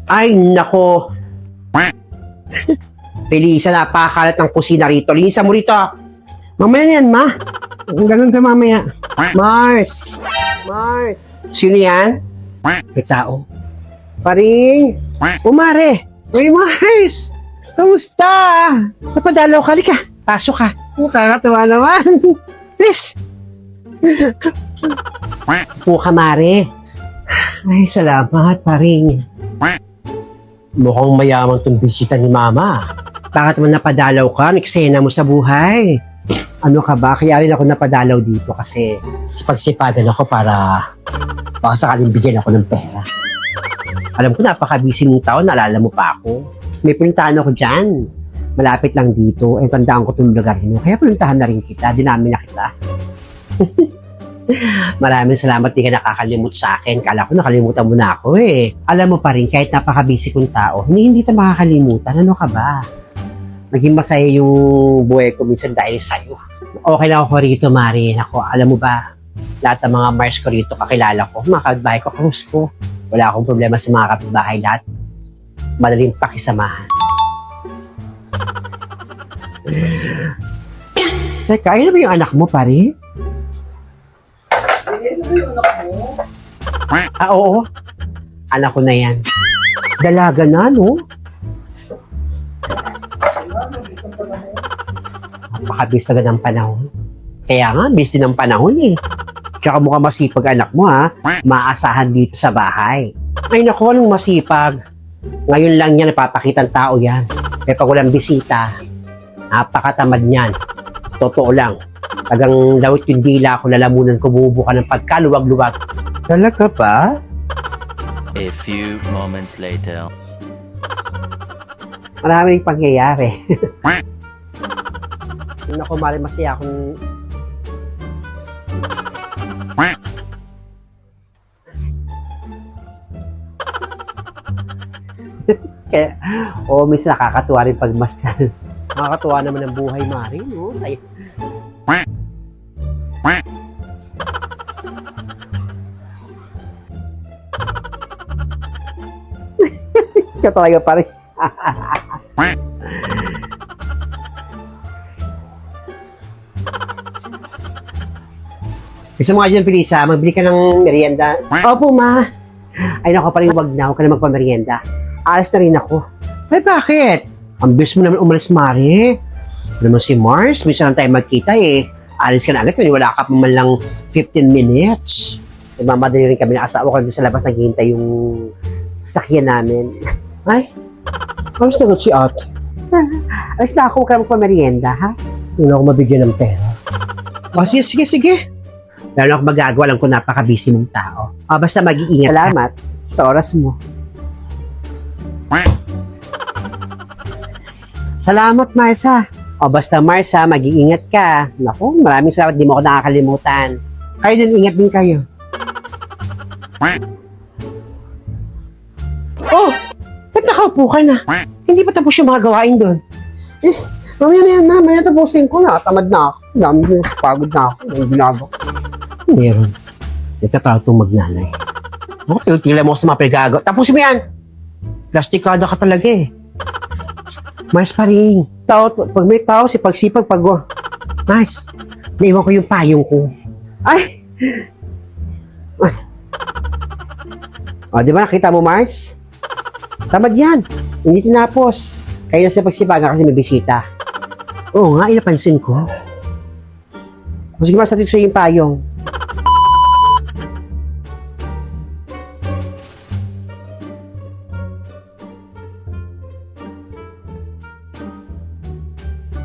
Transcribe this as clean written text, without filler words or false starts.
Ay, nako. Felisa, napakalat ng kusina rito. Linisan mo rito. Mamaya na yan, ma. Ganun ka mamaya. Mars. Mars. Sino yan? May tao. Paring. Umare. Uy, Mars. Kamusta? Napadalaw ka. Halika. Pasok ka. Kakatawa naman. Please. Po ka, Mare. Ay, salamat, paring. Mukhang mayaman tong bisita ni Mama. Bakit naman napadalaw ka? Eksena mo sa buhay. Ano ka ba? Kaya rin ako napadalaw dito kasi sipagsipagan ako para baka sakaling bigyan ako ng pera. Alam ko napaka-busy mong tao, naalala mo pa ako. May puntahan ako dyan. Malapit lang dito. Eh, tandaan ko itong lugar mo. Kaya puntahan na rin kita. Dinamin na kita. Maraming salamat, di ka nakakalimut sa akin. Kala ko nakalimutan mo na ako eh. Alam mo pa rin, kahit napaka-busy kong tao, hindi kita makakalimutan. Ano ka ba? Naging masaya yung buhay ko minsan dahil sa'yo. Okay lang ako rito, Mari. Ako, alam mo ba, lahat ng mga Mars ko rito, kakilala ko, mga kapitbahay ko, close ko. Wala akong problema sa mga kapitbahay lahat. Madaling pakisamahan. Teka, ayun na ba yung anak mo, pare? Oo. Anak ko na yan. Dalaga na, no? Napakabilis agad ng panahon. Kaya nga, busy ng panahon eh. Tsaka mukhang masipag anak mo ha. Maasahan dito sa bahay. Ay naku, anong masipag? Ngayon lang niya napapakitang tao yan. Kaya pag walang bisita, napakatamad niyan. Totoo lang. Tagang lawit yung dila ko, lalamunan ko, bubuka ng pagkaluwag-luwag. Talaga ba? A few moments later. Maraming pangyayari. Naku, mali masaya akong... Kaya, minsan nakakatuwa rin pagmasdan. Nakakatuwa naman ang buhay, Mari, no? Saya. Ikaw talaga, pare. Gusto mo nga dyan, Felisa, magbili ka ng merienda. Opo, ma. Ay, naku, parang wag na. Huwag ka na magpamerienda. Alas na rin ako. Ay, bakit? Ang bilis mo naman umalis, Mari. Alam mo si Mars, minsan lang tayo magkita eh. Alis ka na agad, wala ka pa man lang 15 minutes. Nagmamadali rin kami na asawa ko doon sa labas, naghihintay yung sasakyan namin. Ay, alis na agad si ate. Alis na ako, huwag ka na magpamerienda, ha? Hindi na ako mabigyan ng pera. Sige, sige. Lalo ako magagawa, alam ko napaka-busy mong tao. Basta mag-iingat. Salamat sa oras mo. Salamat, Marsa. Basta Marsa, mag-iingat ka. Naku, maraming salamat, di mo ako nakakalimutan. Kayo din, ingat din kayo. Ba't nakaupo ka na? Hindi pa tapos yung mga gawain doon. Mamaya na yan, ma. Mamaya tapusin ko na. Tamad na ako. Dami na, pagod na ako. Ang ginagawa. Meron. Nagtatawag itong magnanay. Tila mo sa mga pinagagawa. Tapusin mo yan! Plastikada ka talaga eh. Mars pa rin. Pag may tao, sipag-sipag, Mars, naiwan ko yung payong ko. Ay! Di ba nakita mo, Mars? Tamad yan. Hindi tinapos. Kaya sa pagsipagan kasi may bisita. Oo nga, inapansin ko. Sige, Mars, natin sa'yo yung payong.